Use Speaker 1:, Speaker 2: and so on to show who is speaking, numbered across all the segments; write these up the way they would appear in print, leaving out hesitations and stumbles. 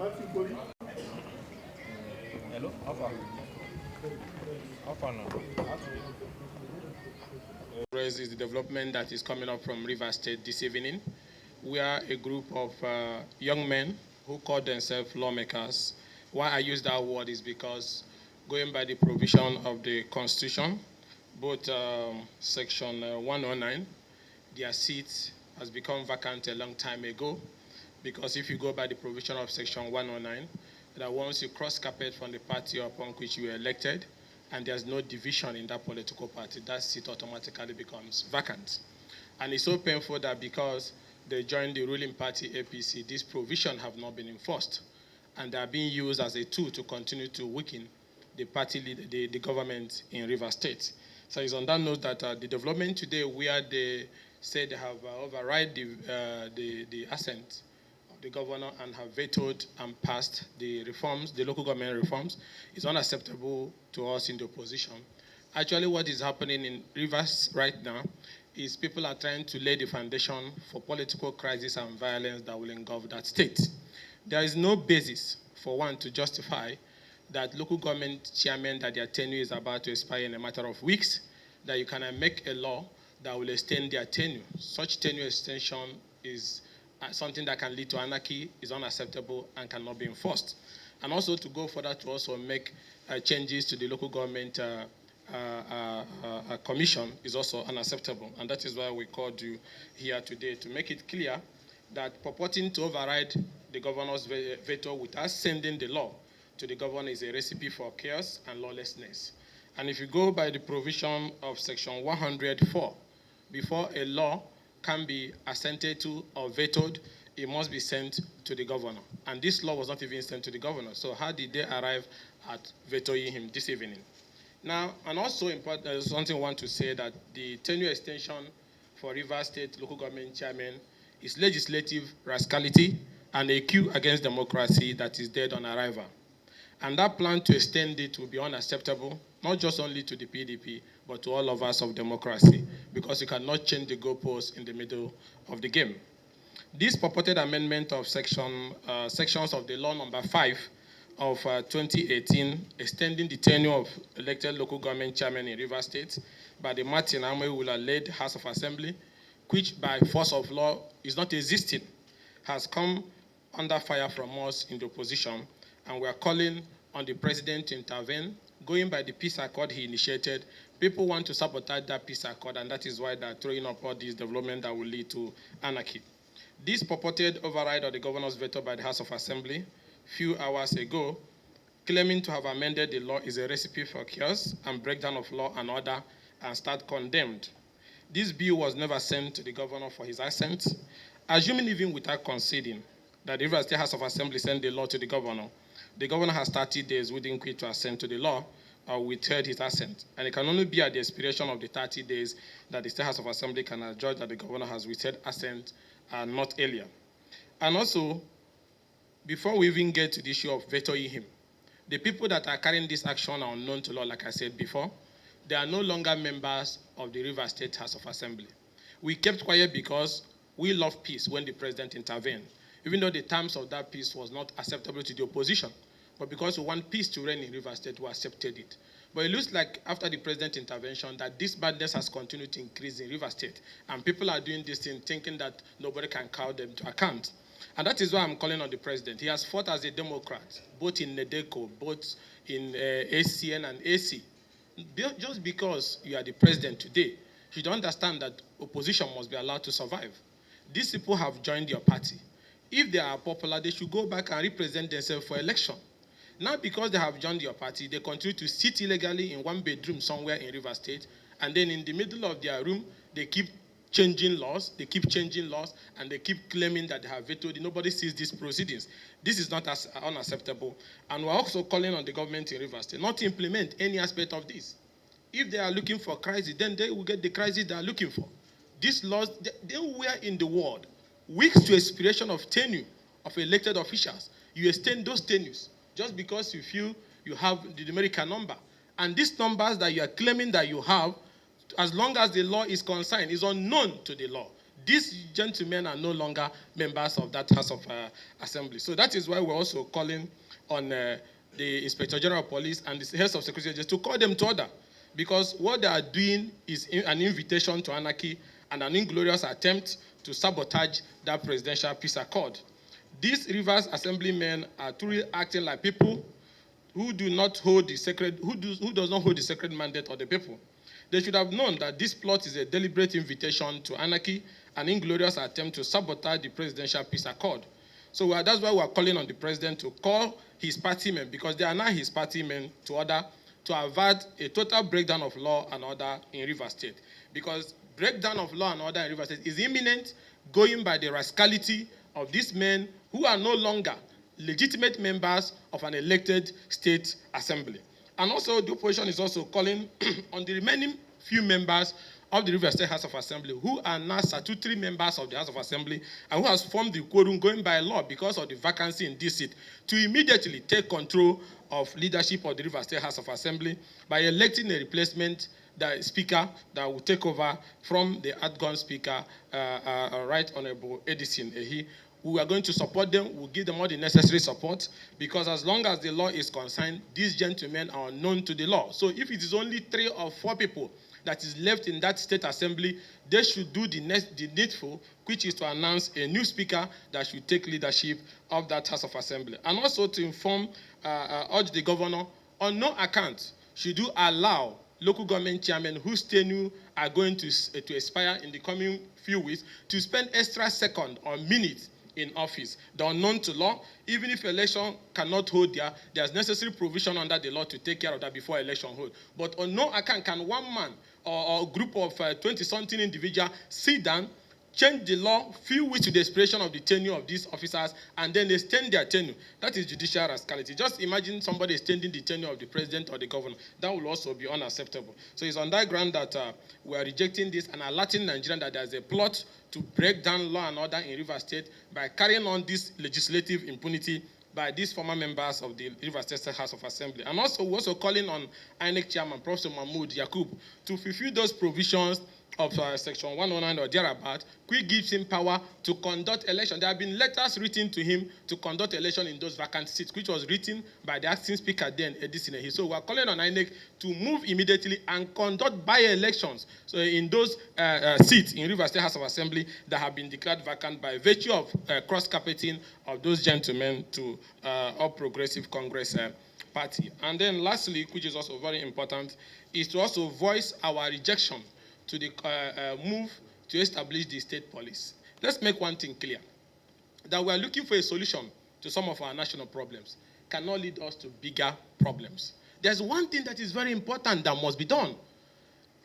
Speaker 1: Hello? How far? How far now?
Speaker 2: Is the development that is coming up from Rivers State this evening. We are a group of young men who call themselves lawmakers. Why I use that word is because going by the provision of the Constitution, both Section 109, their seat has become vacant a long time ago. Because if you go by the provision of Section 109, that once you cross carpet from the party upon which you were elected, and there's no division in that political party, that seat automatically becomes vacant. And it's so painful that because they joined the ruling party APC, this provision have not been enforced. And they are being used as a tool to continue to weaken the party, the government in Rivers State. So it's on that note that the development today where they say they have override the assent of the governor and have vetoed and passed the reforms, the local government reforms, is unacceptable to us in the opposition. Actually, what is happening in Rivers right now is people are trying to lay the foundation for political crisis and violence that will engulf that state. There is no basis for one to justify that local government chairmen that their tenure is about to expire in a matter of weeks, that you can make a law that will extend their tenure. Such tenure extension is something that can lead to anarchy, is unacceptable, and cannot be enforced. And also to go further to also make changes to the local government commission is also unacceptable. And that is why we called you here today to make it clear that purporting to override the governor's veto without sending the law to the governor is a recipe for chaos and lawlessness. And if you go by the provision of Section 104, before a law can be assented to or vetoed, it must be sent to the governor. And this law was not even sent to the governor. So how did they arrive at vetoing him this evening? Now, and also important, there's something I want to say that the tenure extension for Rivers State local government chairman is legislative rascality and a coup against democracy that is dead on arrival. And that plan to extend it will be unacceptable, not just only to the PDP, but to all of us of democracy, because you cannot change the goalposts in the middle of the game. This purported amendment of sections of the law number 5 of 2018, extending the tenure of elected local government chairman in Rivers State by the Martin Amewula-led House of Assembly, which by force of law is not existing, has come under fire from us in the opposition, and we are calling on the president to intervene. Going by the peace accord he initiated, people want to sabotage that peace accord, and that is why they're throwing up all this development that will lead to anarchy. This purported override of the governor's veto by the House of Assembly few hours ago, claiming to have amended the law, is a recipe for chaos and breakdown of law and order and start condemned. This bill was never sent to the governor for his assent. Assuming even without conceding that the Rivers State House of Assembly sent the law to the governor has 30 days within which to assent to the law or withheld his assent. And it can only be at the expiration of the 30 days that the State House of Assembly can adjudge that the governor has withheld assent and not earlier. And also, before we even get to the issue of vetoing him, the people that are carrying this action are unknown to law, like I said before. They are no longer members of the Rivers State House of Assembly. We kept quiet because we love peace when the president intervened, even though the terms of that peace was not acceptable to the opposition. But because we want peace to reign in Rivers State, we accepted it. But it looks like after the president's intervention that this badness has continued to increase in Rivers State. And people are doing this thing thinking that nobody can call them to account. And that is why I'm calling on the president. He has fought as a Democrat, both in NEDECO, both in ACN and AC. Just because you are the president today, you don't understand that opposition must be allowed to survive. These people have joined your party. If they are popular, they should go back and represent themselves for election. Now, because they have joined your party, they continue to sit illegally in one bedroom somewhere in Rivers State, and then in the middle of their room, they keep changing laws, and they keep claiming that they have vetoed. Nobody sees these proceedings. This is not unacceptable. And we're also calling on the government in Rivers State not to implement any aspect of this. If they are looking for crisis, then they will get the crisis they are looking for. These laws, they were in the world. Weeks to expiration of tenure of elected officials, you extend those tenures just because you feel you have the numerical number. And these numbers that you are claiming that you have, as long as the law is concerned, is unknown to the law. these gentlemen are no longer members of that House of Assembly. So that is why we're also calling on the Inspector General of Police and the heads of security agencies to call them to order, because what they are doing is an invitation to anarchy and an inglorious attempt to sabotage that presidential peace accord. These Rivers Assemblymen are truly acting like people who do not hold the sacred, who does not hold the sacred mandate of the people. They should have known that this plot is a deliberate invitation to anarchy, an inglorious attempt to sabotage the presidential peace accord. So that's why we are calling on the president to call his party men, because they are now his party men, to order to avert a total breakdown of law and order in Rivers State. Because breakdown of law and order in Rivers State is imminent, going by the rascality of these men who are no longer legitimate members of an elected state assembly. And also, the opposition is also calling on the remaining few members of the Rivers State House of Assembly who are now statutory members of the House of Assembly and who has formed the quorum going by law because of the vacancy in this seat, to immediately take control of leadership of the Rivers State House of Assembly by electing a replacement speaker that will take over from the outgone speaker, Right Honorable Edison Ehi. We are going to support them. We'll give them all the necessary support, because as long as the law is concerned, these gentlemen are known to the law. So if it is only 3 or 4 people that is left in that state assembly, they should do the needful, which is to announce a new speaker that should take leadership of that House of Assembly. And also to inform, urge the governor, on no account should you allow local government chairmen whose tenure are going to expire in the coming few weeks to spend extra second or minutes in office. They are known to law. Even if election cannot hold there's necessary provision under the law to take care of that before election hold. But on no account can one man or a group of 20-something individuals sit down, change the law few weeks to the expiration of the tenure of these officers, and then extend their tenure. That is judicial rascality. Just imagine somebody extending the tenure of the president or the governor. That will also be unacceptable. So it's on that ground that we are rejecting this and alerting Nigerians that there's a plot to break down law and order in Rivers State by carrying on this legislative impunity by these former members of the Rivers State House of Assembly. And also, we're also calling on INEC Chairman, Professor Mahmoud Yakub, to fulfill those provisions of Section 109 or thereabout, which gives him power to conduct election. There have been letters written to him to conduct election in those vacant seats, which was written by the acting speaker then, Edison Ehi. So we are calling on INEC to move immediately and conduct by-elections in those seats in Rivers State House of Assembly that have been declared vacant by virtue of cross-carpeting of those gentlemen to All Progressive Congress Party. And then lastly, which is also very important, is to also voice our rejection to the move to establish the state police. Let's make one thing clear, that we are looking for a solution to some of our national problems cannot lead us to bigger problems. There's one thing that is very important that must be done.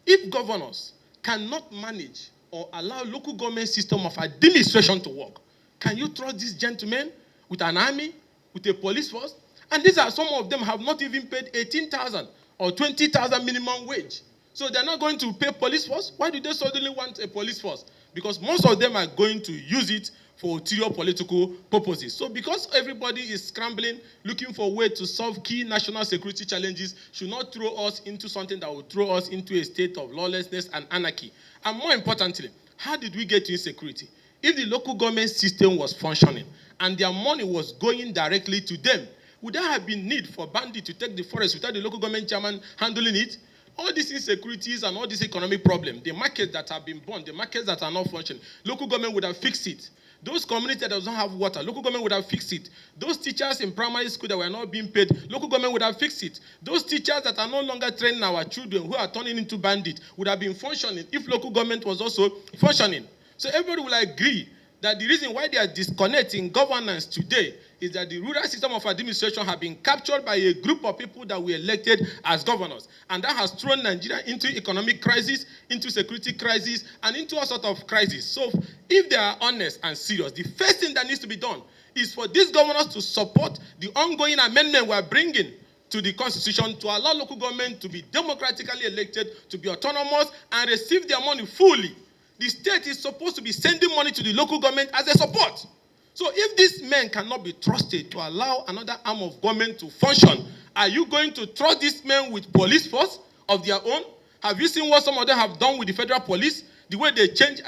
Speaker 2: If governors cannot manage or allow local government system of administration to work, can you trust these gentlemen with an army, with a police force? And these are, some of them have not even paid 18,000 or 20,000 minimum wage. So they're not going to pay police force? Why do they suddenly want a police force? Because most of them are going to use it for ulterior political purposes. So because everybody is scrambling, looking for a way to solve key national security challenges, should not throw us into something that will throw us into a state of lawlessness and anarchy. And more importantly, how did we get to insecurity? If the local government system was functioning and their money was going directly to them, would there have been need for bandits to take the forest without the local government chairman handling it? All these insecurities and all these economic problems, the markets that have been burned, the markets that are not functioning, local government would have fixed it. Those communities that don't have water, local government would have fixed it. Those teachers in primary school that were not being paid, local government would have fixed it. Those teachers that are no longer training our children who are turning into bandits would have been functioning if local government was also functioning. So everybody will agree that the reason why they are disconnecting governance today is that the rural system of administration have been captured by a group of people that were elected as governors. And that has thrown Nigeria into economic crisis, into security crisis, and into all sorts of crises. So if they are honest and serious, the first thing that needs to be done is for these governors to support the ongoing amendment we are bringing to the constitution to allow local government to be democratically elected, to be autonomous, and receive their money fully. The state is supposed to be sending money to the local government as a support. So if these men cannot be trusted to allow another arm of government to function, are you going to trust these men with police force of their own? Have you seen what some of them have done with the federal police? the way they change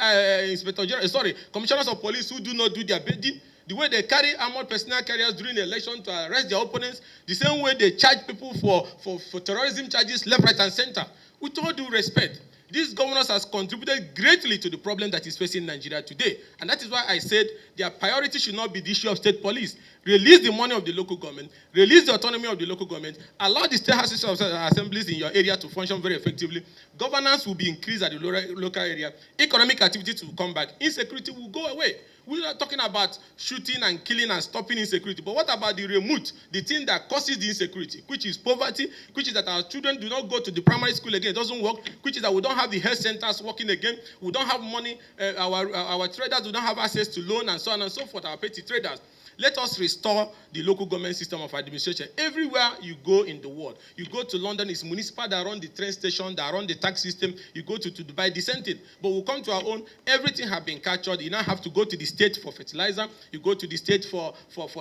Speaker 2: commissioners of police who do not do their bidding, the way they carry armored personnel carriers during the election to arrest their opponents, the same way they charge people for terrorism charges left, right, and center. With all due respect, these governors has contributed greatly to the problem that is facing Nigeria today. And that is why I said their priority should not be the issue of state police. Release the money of the local government, release the autonomy of the local government, allow the state houses of assemblies in your area to function very effectively. Governance will be increased at the local area. Economic activity will come back. Insecurity will go away. We're not talking about shooting and killing and stopping insecurity, but what about the remote, the thing that causes the insecurity, which is poverty, which is that our children do not go to the primary school again, it doesn't work, which is that we don't have the health centers working again, we don't have money, our traders do not have access to loan and so on and so forth, our petty traders. Let us restore the local government system of administration. Everywhere you go in the world, you go to London, it's municipal that run the train station, that run the tax system. You go to Dubai, the same thing. But we come to our own, everything has been captured. You now have to go to the state for fertilizer. You go to the state for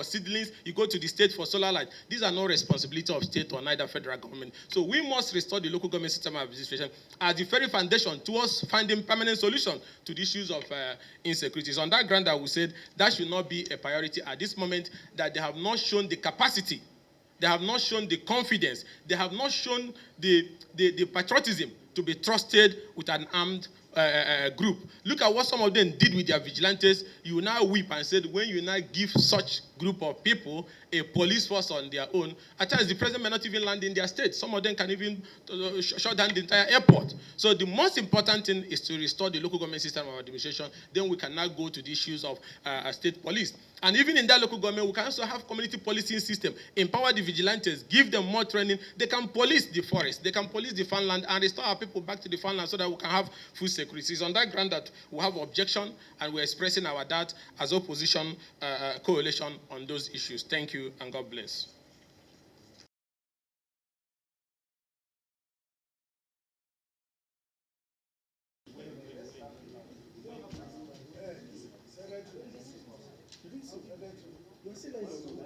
Speaker 2: seedlings. You go to the state for solar light. These are no responsibility of state or neither federal government. So we must restore the local government system of administration as the very foundation towards finding permanent solution to the issues of insecurities. On that ground, I would say that should not be a priority at this moment, that they have not shown the capacity, they have not shown the confidence, they have not shown the patriotism to be trusted with an armed group. Look at what some of them did with their vigilantes. You will now weep and say, when you now give such group of people a police force on their own, at times the president may not even land in their state. Some of them can even shut down the entire airport. So the most important thing is to restore the local government system of administration. Then we can now go to the issues of state police. And even in that local government, we can also have community policing system. Empower the vigilantes, give them more training. They can police the forest, they can police the farmland, and restore our people back to the farmland so that we can have food security. It's on that ground that we have objection, and we're expressing our doubt as opposition coalition on those issues. Thank you, and God bless.
Speaker 3: You're